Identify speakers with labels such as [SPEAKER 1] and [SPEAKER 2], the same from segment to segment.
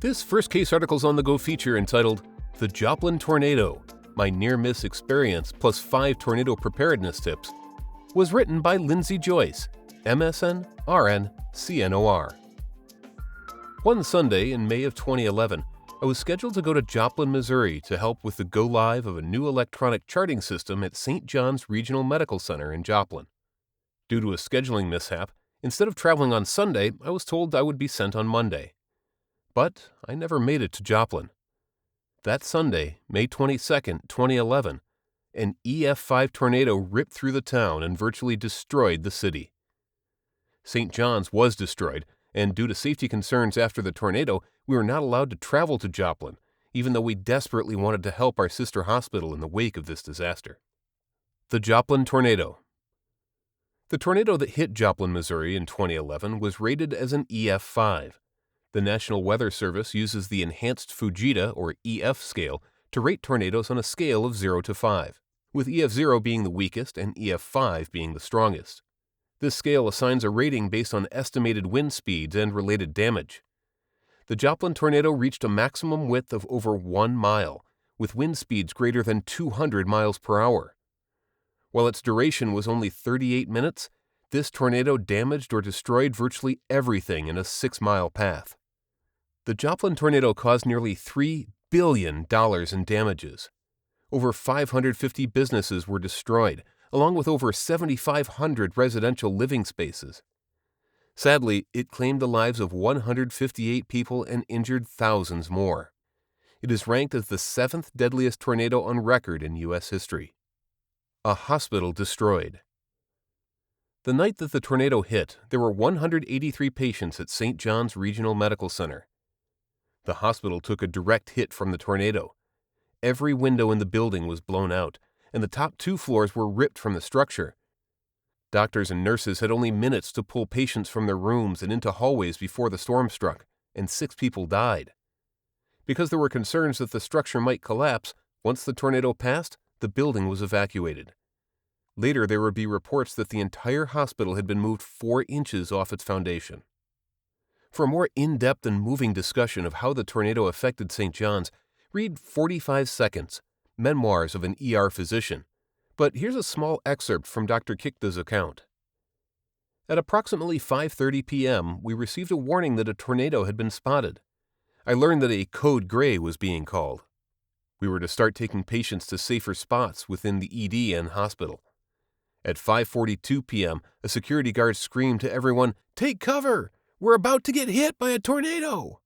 [SPEAKER 1] This first case article's on the go feature entitled The Joplin Tornado, My Near-Miss Experience plus 5 Tornado Preparedness Tips, was written by Lindsey Joyce, MSN, RN, CNOR. One Sunday in May of 2011, I was scheduled to go to Joplin, Missouri to help with the go-live of a new electronic charting system at St. John's Regional Medical Center in Joplin. Due to a scheduling mishap, instead of traveling on Sunday, I was told I would be sent on Monday. But I never made it to Joplin. That Sunday, May 22, 2011, an EF5 tornado ripped through the town and virtually destroyed the city. St. John's was destroyed, and due to safety concerns after the tornado, we were not allowed to travel to Joplin, even though we desperately wanted to help our sister hospital in the wake of this disaster. The Joplin Tornado. The tornado that hit Joplin, Missouri in 2011 was rated as an EF5. The National Weather Service uses the Enhanced Fujita, or EF scale, to rate tornadoes on a scale of 0 to 5, with EF0 being the weakest and EF5 being the strongest. This scale assigns a rating based on estimated wind speeds and related damage. The Joplin tornado reached a maximum width of over 1 mile, with wind speeds greater than 200 miles per hour. While its duration was only 38 minutes, this tornado damaged or destroyed virtually everything in a 6-mile path. The Joplin tornado caused nearly $3 billion in damages. Over 550 businesses were destroyed, along with over 7,500 residential living spaces. Sadly, it claimed the lives of 158 people and injured thousands more. It is ranked as the 7th deadliest tornado on record in U.S. history. A hospital destroyed. The night that the tornado hit, there were 183 patients at St. John's Regional Medical Center. The hospital took a direct hit from the tornado. Every window in the building was blown out, and the top 2 floors were ripped from the structure. Doctors and nurses had only minutes to pull patients from their rooms and into hallways before the storm struck, and 6 people died. Because there were concerns that the structure might collapse, once the tornado passed, the building was evacuated. Later, there would be reports that the entire hospital had been moved 4 inches off its foundation. For a more in-depth and moving discussion of how the tornado affected St. John's, read 45 Seconds, Memoirs of an ER Physician. But here's a small excerpt from Dr. Kikta's account. At approximately 5:30 p.m., we received a warning that a tornado had been spotted. I learned that a code gray was being called. We were to start taking patients to safer spots within the ED and hospital. At 5:42 p.m., a security guard screamed to everyone, "Take cover! We're about to get hit by a tornado!"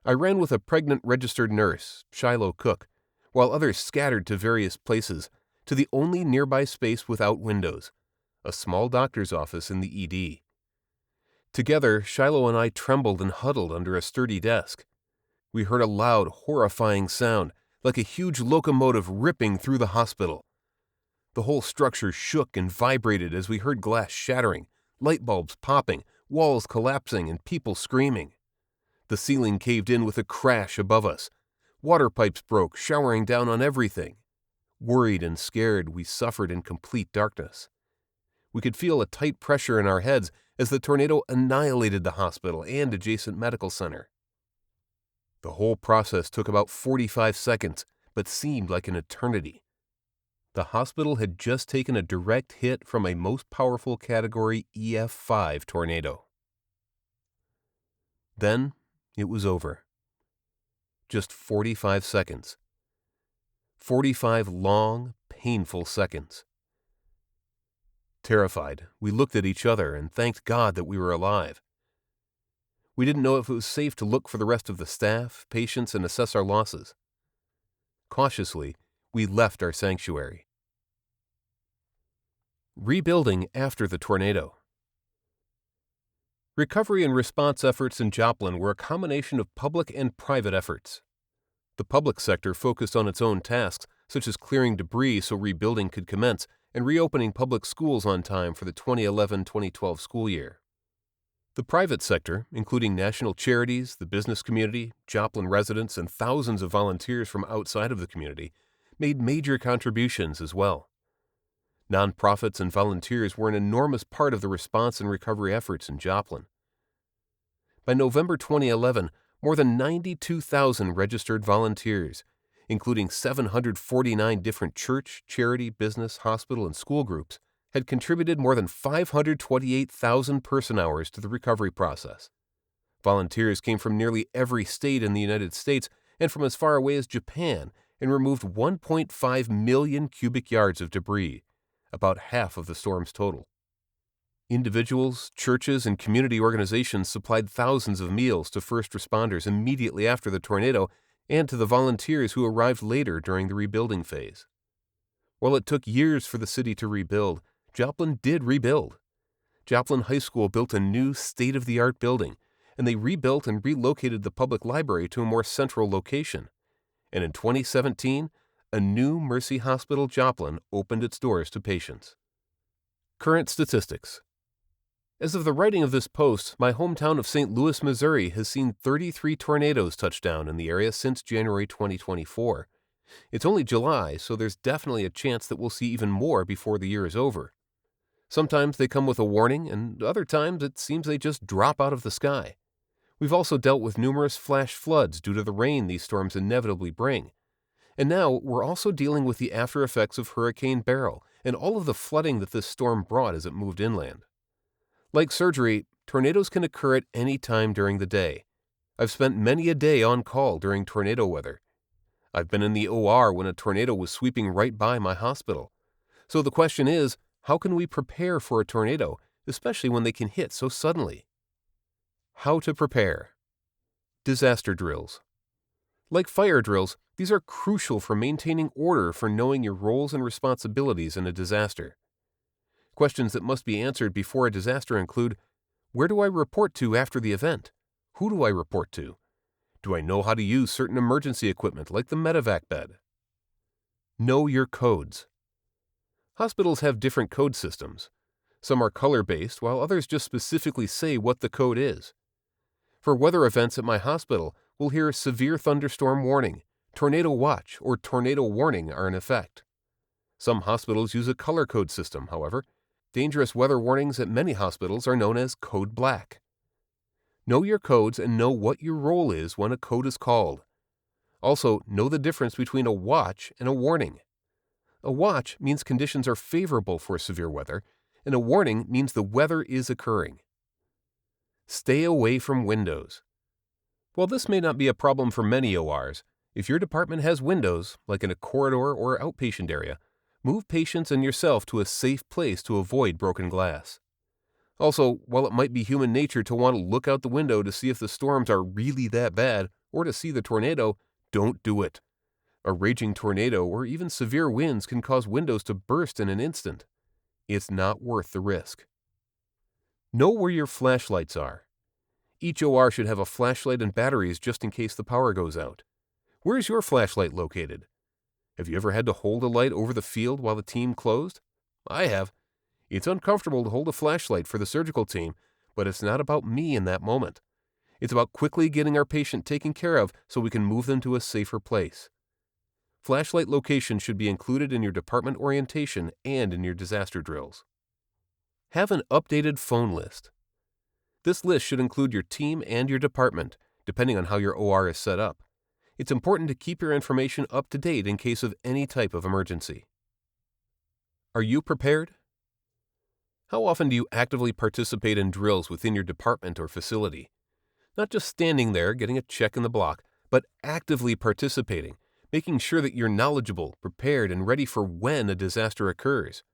[SPEAKER 1] I ran with a pregnant registered nurse, Shiloh Cook, while others scattered to various places, to the only nearby space without windows, a small doctor's office in the ED. Together, Shiloh and I trembled and huddled under a sturdy desk. We heard a loud, horrifying sound, like a huge locomotive ripping through the hospital. The whole structure shook and vibrated as we heard glass shattering, light bulbs popping, walls collapsing, and people screaming. The ceiling caved in with a crash above us. Water pipes broke, showering down on everything. Worried and scared, we suffered in complete darkness. We could feel a tight pressure in our heads as the tornado annihilated the hospital and adjacent medical center. The whole process took about 45 seconds, but seemed like an eternity. The hospital had just taken a direct hit from a most powerful category EF5 tornado. Then it was over. Just 45 seconds. 45 long, painful seconds. Terrified, we looked at each other and thanked God that we were alive. We didn't know if it was safe to look for the rest of the staff, patients, and assess our losses. Cautiously, we left our sanctuary. Rebuilding after the tornado. Recovery and response efforts in Joplin were a combination of public and private efforts. The public sector focused on its own tasks, such as clearing debris so rebuilding could commence and reopening public schools on time for the 2011-2012 school year. The private sector, including national charities, the business community, Joplin residents, and thousands of volunteers from outside of the community, made major contributions as well. Nonprofits and volunteers were an enormous part of the response and recovery efforts in Joplin. By November 2011, more than 92,000 registered volunteers, including 749 different church, charity, business, hospital, and school groups, had contributed more than 528,000 person-hours to the recovery process. Volunteers came from nearly every state in the United States and from as far away as Japan and removed 1.5 million cubic yards of debris, about half of the storm's total. Individuals, churches, and community organizations supplied thousands of meals to first responders immediately after the tornado and to the volunteers who arrived later during the rebuilding phase. While it took years for the city to rebuild, Joplin did rebuild. Joplin High School built a new state-of-the-art building, and they rebuilt and relocated the public library to a more central location. And in 2017, a new Mercy Hospital Joplin opened its doors to patients. Current statistics. As of the writing of this post, my hometown of St. Louis, Missouri has seen 33 tornadoes touch down in the area since January 2024. It's only July, so there's definitely a chance that we'll see even more before the year is over. Sometimes they come with a warning, and other times it seems they just drop out of the sky. We've also dealt with numerous flash floods due to the rain these storms inevitably bring. And now we're also dealing with the after effects of Hurricane Beryl and all of the flooding that this storm brought as it moved inland. Like surgery, tornadoes can occur at any time during the day. I've spent many a day on call during tornado weather. I've been in the OR when a tornado was sweeping right by my hospital. So the question is, how can we prepare for a tornado, especially when they can hit so suddenly? How to prepare. Disaster drills. Like fire drills, these are crucial for maintaining order for knowing your roles and responsibilities in a disaster. Questions that must be answered before a disaster include, where do I report to after the event? Who do I report to? Do I know how to use certain emergency equipment like the medevac bed? Know your codes. Hospitals have different code systems. Some are color-based, while others just specifically say what the code is. For weather events at my hospital, we'll hear severe thunderstorm warning, tornado watch, or tornado warning are in effect. Some hospitals use a color code system, however. Dangerous weather warnings at many hospitals are known as Code Black. Know your codes and know what your role is when a code is called. Also, know the difference between a watch and a warning. A watch means conditions are favorable for severe weather, and a warning means the weather is occurring. Stay away from windows. While this may not be a problem for many ORs, if your department has windows, like in a corridor or outpatient area, move patients and yourself to a safe place to avoid broken glass. Also, while it might be human nature to want to look out the window to see if the storms are really that bad or to see the tornado, don't do it. A raging tornado or even severe winds can cause windows to burst in an instant. It's not worth the risk. Know where your flashlights are. Each OR should have a flashlight and batteries just in case the power goes out. Where's your flashlight located? Have you ever had to hold a light over the field while the team closed? I have. It's uncomfortable to hold a flashlight for the surgical team, but it's not about me in that moment. It's about quickly getting our patient taken care of so we can move them to a safer place. Flashlight location should be included in your department orientation and in your disaster drills. Have an updated phone list. This list should include your team and your department, depending on how your OR is set up. It's important to keep your information up to date in case of any type of emergency. Are you prepared? How often do you actively participate in drills within your department or facility? Not just standing there getting a check in the block, but actively participating, making sure that you're knowledgeable, prepared, and ready for when a disaster occurs.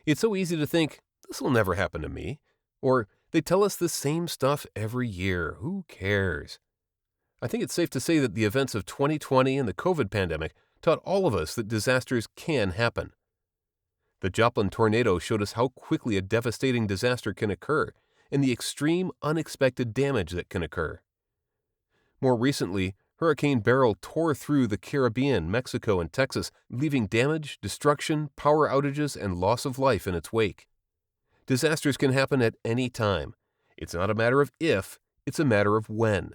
[SPEAKER 1] It's so easy to think, this will never happen to me, or they tell us the same stuff every year, who cares? I think it's safe to say that the events of 2020 and the COVID pandemic taught all of us that disasters can happen. The Joplin tornado showed us how quickly a devastating disaster can occur and the extreme, unexpected damage that can occur. More recently, Hurricane Beryl tore through the Caribbean, Mexico, and Texas, leaving damage, destruction, power outages, and loss of life in its wake. Disasters can happen at any time. It's not a matter of if, it's a matter of when.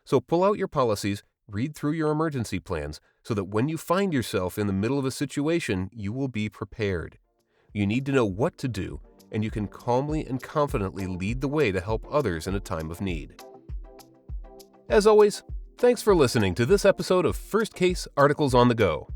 [SPEAKER 1] So pull out your policies, read through your emergency plans, so that when you find yourself in the middle of a situation, you will be prepared. You need to know what to do, and you can calmly and confidently lead the way to help others in a time of need. As always, thanks for listening to this episode of First Case Articles on the Go.